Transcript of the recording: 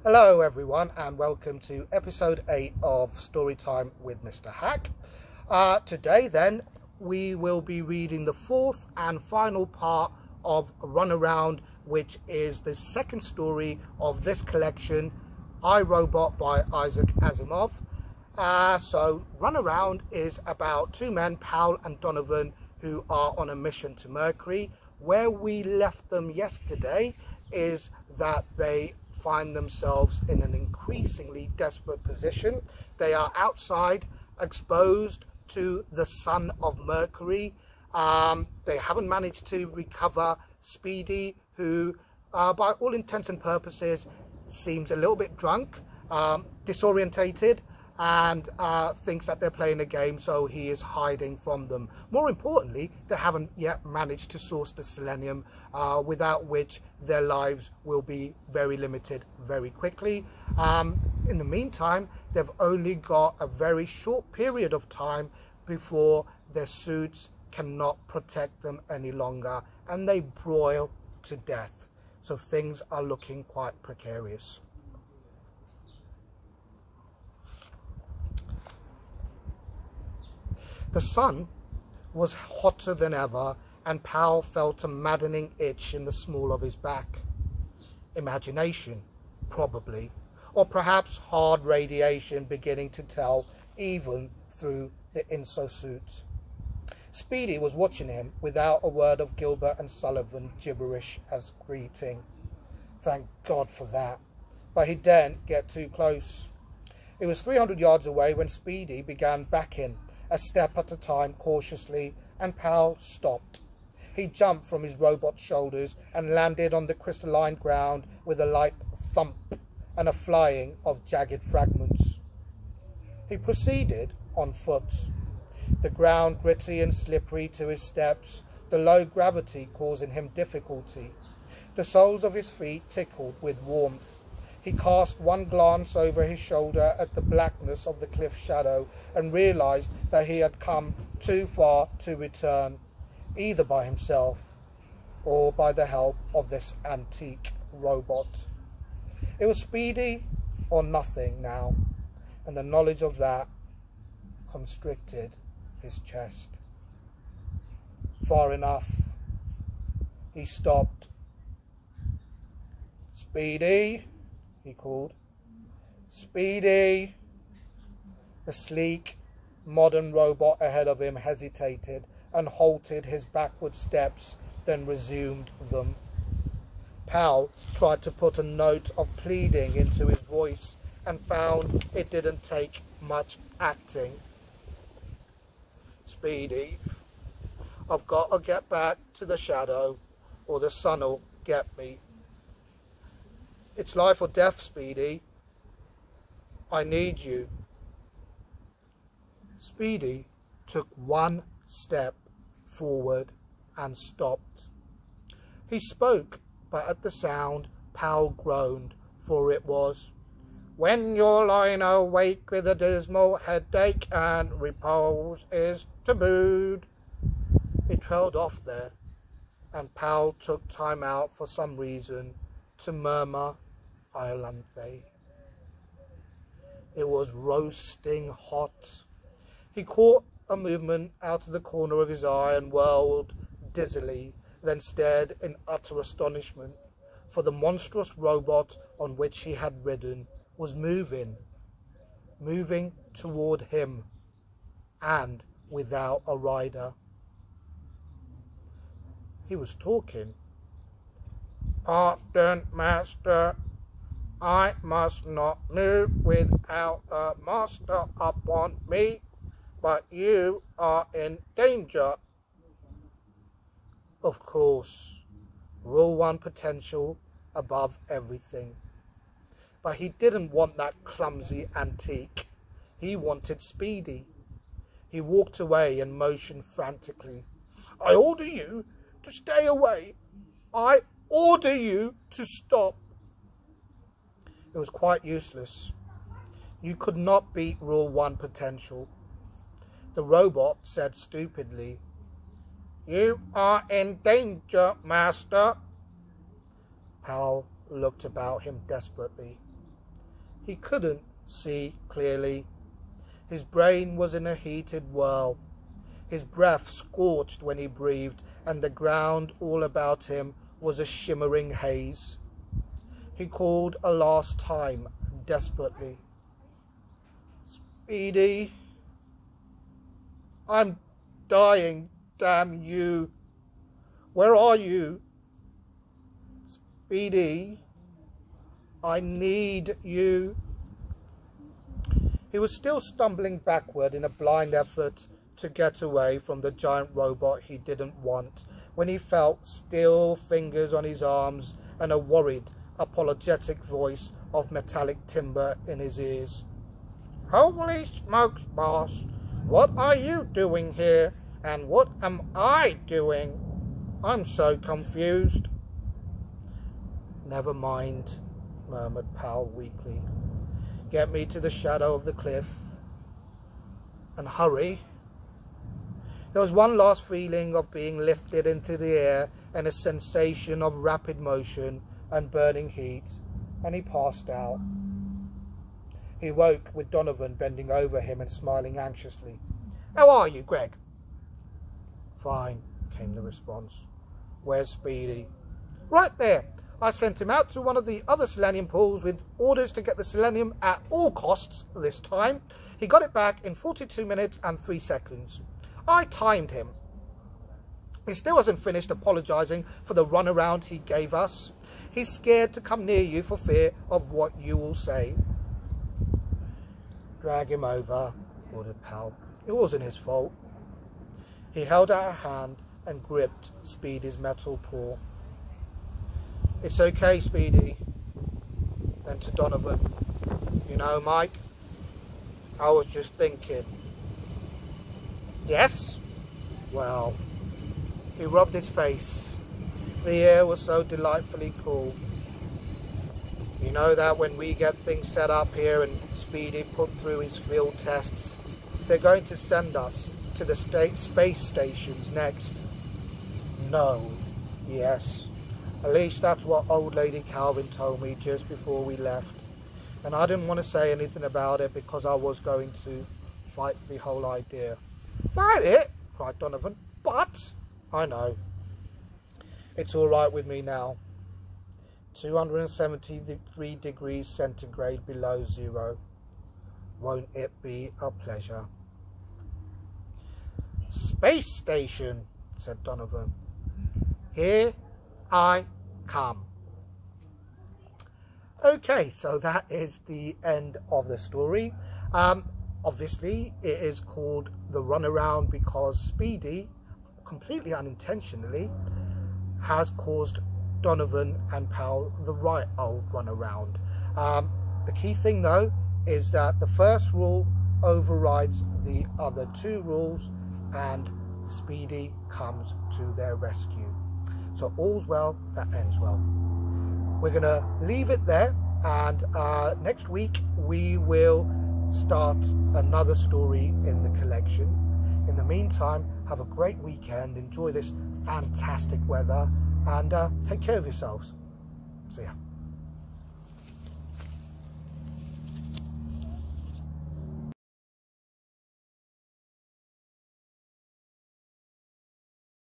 Hello everyone and welcome to episode 8 of Storytime with Mr. Haque. Today then we will be reading the fourth and final part of Runaround, which is the second story of this collection, I, Robot by Isaac Asimov. So Runaround is about two men, Powell and Donovan, who are on a mission to Mercury. Where we left them yesterday is that they find themselves in an increasingly desperate position. They are outside, exposed to the sun of Mercury. They haven't managed to recover Speedy, who by all intents and purposes seems a little bit drunk, disorientated, and thinks that they're playing a game, so he is hiding from them. More importantly, they haven't yet managed to source the selenium, without which their lives will be very limited very quickly. In the meantime, they've only got a very short period of time before their suits cannot protect them any longer, and they broil to death. So things are looking quite precarious. The sun was hotter than ever, and Powell felt a maddening itch in the small of his back. Imagination, probably, or perhaps hard radiation beginning to tell even through the inso-suit. Speedy was watching him without a word of Gilbert and Sullivan gibberish as greeting. Thank God for that, but he daren't get too close. It was 300 yards away when Speedy began backing, a step at a time, cautiously, and Powell stopped. He jumped from his robot's shoulders and landed on the crystalline ground with a light thump and a flying of jagged fragments. He proceeded on foot, the ground gritty and slippery to his steps, the low gravity causing him difficulty. The soles of his feet tickled with warmth. He cast one glance over his shoulder at the blackness of the cliff shadow and realized that he had come too far to return, either by himself or by the help of this antique robot. It was Speedy or nothing now, and the knowledge of that constricted his chest. Far enough. He stopped. "Speedy," he called. "Speedy." The sleek, modern robot ahead of him hesitated and halted his backward steps, then resumed them. Powell tried to put a note of pleading into his voice and found it didn't take much acting. "Speedy, I've got to get back to the shadow or the sun'll get me. It's life or death, Speedy. I need you." Speedy took one step forward and stopped. He spoke, but at the sound, Powell groaned, for it was, "When you're lying awake with a dismal headache and repose is tabooed." It trailed off there, and Powell took time out for some reason to murmur Iolanthe. It was roasting hot. He caught a movement out of the corner of his eye and whirled dizzily, then stared in utter astonishment, for the monstrous robot on which he had ridden was moving toward him, and without a rider. He was talking. "Pardon, master. I must not move without a master upon me, but you are in danger." Of course, Rule 1 potential above everything. But he didn't want that clumsy antique. He wanted Speedy. He walked away and motioned frantically. "I order you to stay away. I order you to stop." It was quite useless. You could not beat Rule 1 potential. The robot said stupidly, "You are in danger, master." Powell looked about him desperately. He couldn't see clearly. His brain was in a heated whirl. His breath scorched when he breathed, and the ground all about him was a shimmering haze. He called a last time, desperately. Speedy, I'm dying, damn you. Where are you? Speedy, I need you. He was still stumbling backward in a blind effort to get away from the giant robot he didn't want, when he felt still fingers on his arms and a worried, apologetic voice of metallic timber in his ears. Holy smokes, boss, what are you doing here, and what am I doing? I'm so confused. Never mind, murmured Powell weakly. Get me to the shadow of the cliff, and hurry. There was one last feeling of being lifted into the air and a sensation of rapid motion and burning heat, and he passed out. He woke with Donovan bending over him and smiling anxiously. How are you, Greg? Fine, came the response. Where's Speedy? Right there. I sent him out to one of the other selenium pools with orders to get the selenium at all costs this time. He got it back in 42 minutes and 3 seconds. I timed him. He still hasn't finished apologizing for the runaround he gave us. He's scared to come near you for fear of what you will say. Drag him over, ordered Powell. It wasn't his fault. He held out a hand and gripped Speedy's metal paw. It's okay, Speedy. Then to Donovan. You know, Mike, I was just thinking. Yes? Well, he rubbed his face. The air was so delightfully cool. You know that when we get things set up here and Speedy put through his field tests, they're going to send us to the space stations next. No. Yes. At least that's what old lady Calvin told me just before we left. And I didn't want to say anything about it because I was going to fight the whole idea. Fight it? Cried Donovan. But I know. It's all right with me now. 273 degrees centigrade below zero. Won't it be a pleasure? Space station, said Donovan. Here I come. Okay, so that is the end of the story. Obviously, it is called The Runaround because Speedy, completely unintentionally, has caused Donovan and Powell the right old runaround. The key thing, though, is that the first rule overrides the other 2 rules, and Speedy comes to their rescue. So all's well that ends well. We're going to leave it there, and next week we will start another story in the collection. In the meantime, have a great weekend, enjoy this fantastic weather, and take care of yourselves. See ya.